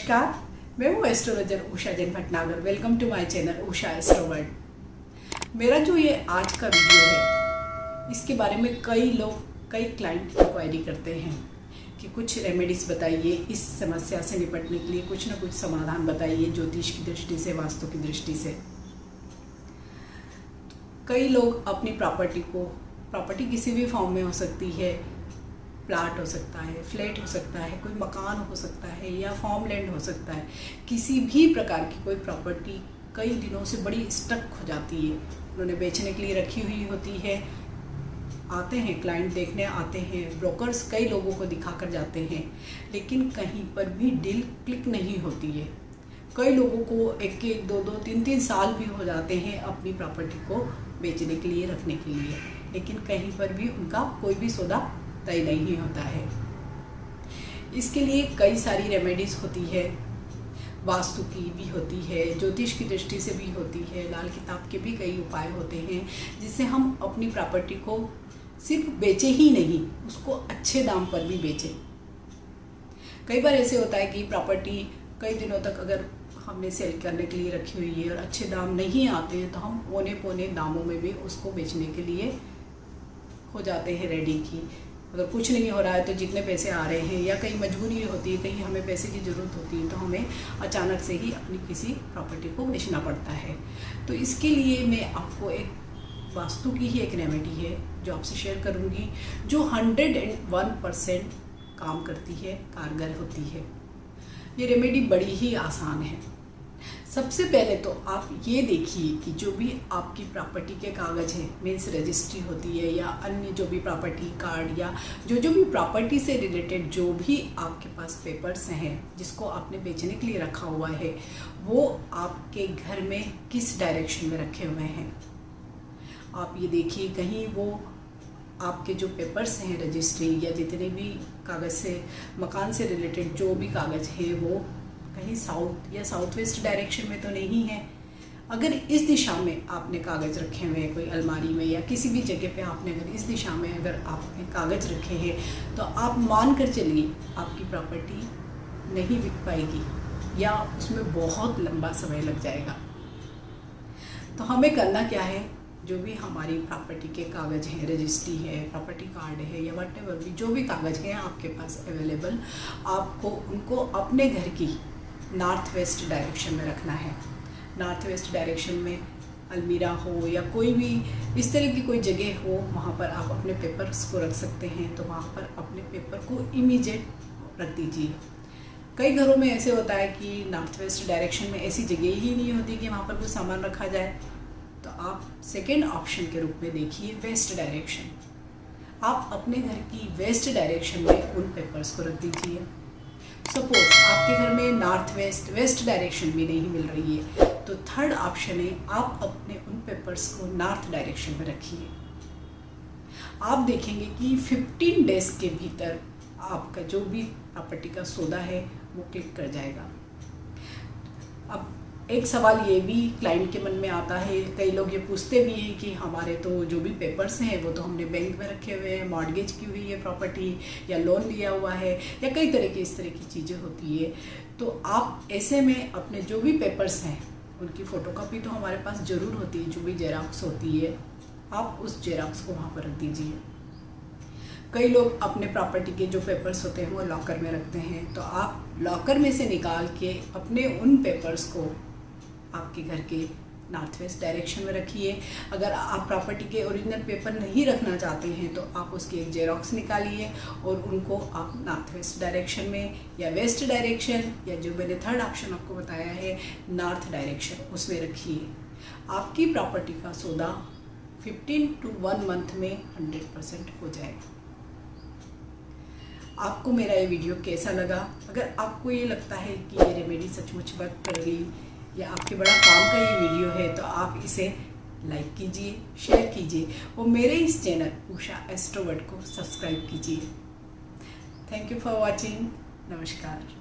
नमस्कार, मैं हूँ astrologer Usha Jain Bhatnagar. Welcome to my channel Usha astro world. मेरा जो ये आज का वीडियो है, इसके बारे में कई लोग, कई क्लाइंट इंक्वायरी करते हैं कि कुछ रेमेडीज़ बताइए, इस समस्या से निपटने के लिए कुछ ना कुछ समाधान बताइए ज्योतिष की दृष्टि से, वास्तु की दृष्टि से। कई लोग अपनी प्रॉपर्टी किसी भी फॉर्म में हो सकती है, प्लाट हो सकता है, फ्लैट हो सकता है, कोई मकान हो सकता है या फार्म लैंड हो सकता है, किसी भी प्रकार की कोई प्रॉपर्टी कई दिनों से बड़ी स्टक हो जाती है, उन्होंने बेचने के लिए रखी हुई होती है। आते हैं क्लाइंट, देखने आते हैं, ब्रोकर्स कई लोगों को दिखा कर जाते हैं, लेकिन कहीं पर भी डील क्लिक नहीं होती है। कई लोगों को एक दो 3 साल भी हो जाते हैं अपनी प्रॉपर्टी को बेचने के लिए, रखने के लिए, लेकिन कहीं पर भी उनका कोई भी सौदा तय नहीं होता है। इसके लिए कई सारी रेमेडीज़ होती है, वास्तु की भी होती है, ज्योतिष की दृष्टि से भी होती है, लाल किताब के भी कई उपाय होते हैं, जिससे हम अपनी प्रॉपर्टी को सिर्फ बेचे ही नहीं, उसको अच्छे दाम पर भी बेचें। कई बार ऐसे होता है कि प्रॉपर्टी कई दिनों तक अगर हमने सेल करने के लिए रखी हुई है और अच्छे दाम नहीं आते हैं, तो हम औने पौने दामों में भी उसको बेचने के लिए हो जाते हैं रेडी की। अगर कुछ नहीं हो रहा है तो जितने पैसे आ रहे हैं, या कहीं मजबूरी होती है, कहीं हमें पैसे की ज़रूरत होती है, तो हमें अचानक से ही अपनी किसी प्रॉपर्टी को बेचना पड़ता है। तो इसके लिए मैं आपको एक वास्तु की ही एक रेमेडी है जो आपसे शेयर करूँगी, जो 101% काम करती है, कारगर होती है। ये रेमेडी बड़ी ही आसान है। सबसे पहले तो आप ये देखिए कि जो भी आपकी प्रॉपर्टी के कागज़ हैं, मीन्स रजिस्ट्री होती है या अन्य जो भी प्रॉपर्टी कार्ड या जो भी प्रॉपर्टी से रिलेटेड जो भी आपके पास पेपर्स हैं जिसको आपने बेचने के लिए रखा हुआ है, वो आपके घर में किस डायरेक्शन में रखे हुए हैं। आप ये देखिए, कहीं वो आपके जो पेपर्स हैं, रजिस्ट्री या जितने भी कागज़ से, मकान से रिलेटेड जो भी कागज़ हैं, वो कहीं साउथ या साउथ वेस्ट डायरेक्शन में तो नहीं है। अगर इस दिशा में आपने कागज़ रखे हुए हैं, कोई अलमारी में या किसी भी जगह पे आपने अगर इस दिशा में अगर आपने कागज़ रखे हैं, तो आप मान कर चलिए आपकी प्रॉपर्टी नहीं बिक पाएगी या उसमें बहुत लंबा समय लग जाएगा। तो हमें करना क्या है, जो भी हमारी प्रॉपर्टी के कागज़ हैं, रजिस्ट्री है, प्रॉपर्टी कार्ड है या व्हाटएवर भी जो भी कागज़ हैं आपके पास अवेलेबल, आपको उनको अपने घर की नॉर्थ वेस्ट डायरेक्शन में रखना है। नॉर्थ वेस्ट डायरेक्शन में अलमीरा हो या कोई भी इस तरह की कोई जगह हो, वहाँ पर आप अपने पेपर्स को रख सकते हैं। तो वहाँ पर अपने पेपर को इमीडिएट रख दीजिए। कई घरों में ऐसे होता है कि नॉर्थ वेस्ट डायरेक्शन में ऐसी जगह ही नहीं होती कि वहाँ पर कुछ सामान रखा जाए, तो आप सेकेंड ऑप्शन के रूप में देखिए वेस्ट डायरेक्शन। आप अपने घर की वेस्ट डायरेक्शन में उन पेपर्स को रख दीजिए। सपोज आपके घर में नॉर्थ वेस्ट डायरेक्शन भी नहीं मिल रही है, तो थर्ड ऑप्शन है आप अपने उन पेपर्स को नॉर्थ डायरेक्शन में रखिए। आप देखेंगे कि 15 डेज के भीतर आपका जो भी प्रॉपर्टी का सौदा है वो क्लिक कर जाएगा। अब एक सवाल ये भी क्लाइंट के मन में आता है, कई लोग ये पूछते भी हैं कि हमारे तो जो भी पेपर्स हैं वो तो हमने बैंक में रखे हुए हैं, मॉर्गेज की हुई है प्रॉपर्टी या लोन लिया हुआ है या कई तरह की इस तरह की चीज़ें होती है। तो आप ऐसे में अपने जो भी पेपर्स हैं उनकी फ़ोटोकॉपी तो हमारे पास ज़रूर होती है, जो भी जेरॉक्स होती है, आप उस जेरॉक्स को वहाँ पर रख दीजिए। कई लोग अपने प्रॉपर्टी के जो पेपर्स होते हैं वो लॉकर में रखते हैं, तो आप लॉकर में से निकाल के अपने उन पेपर्स को आपके घर के नॉर्थ वेस्ट डायरेक्शन में रखिए। अगर आप प्रॉपर्टी के ओरिजिनल पेपर नहीं रखना चाहते हैं, तो आप उसकी एक जेरॉक्स निकालिए और उनको आप नॉर्थ वेस्ट डायरेक्शन में या वेस्ट डायरेक्शन या जो मैंने थर्ड ऑप्शन आपको बताया है नॉर्थ डायरेक्शन, उसमें रखिए। आपकी प्रॉपर्टी का सौदा 15 to 1 मंथ में 100% हो जाएगा। आपको मेरा ये वीडियो कैसा लगा? अगर आपको ये लगता है कि ये रेमेडी सचमुच वर्क कर रही या आपके बड़ा काम का ये वीडियो है, तो आप इसे लाइक कीजिए, शेयर कीजिए और मेरे इस चैनल उषा एस्ट्रो वर्ल्ड को सब्सक्राइब कीजिए। Thank you for watching. नमस्कार।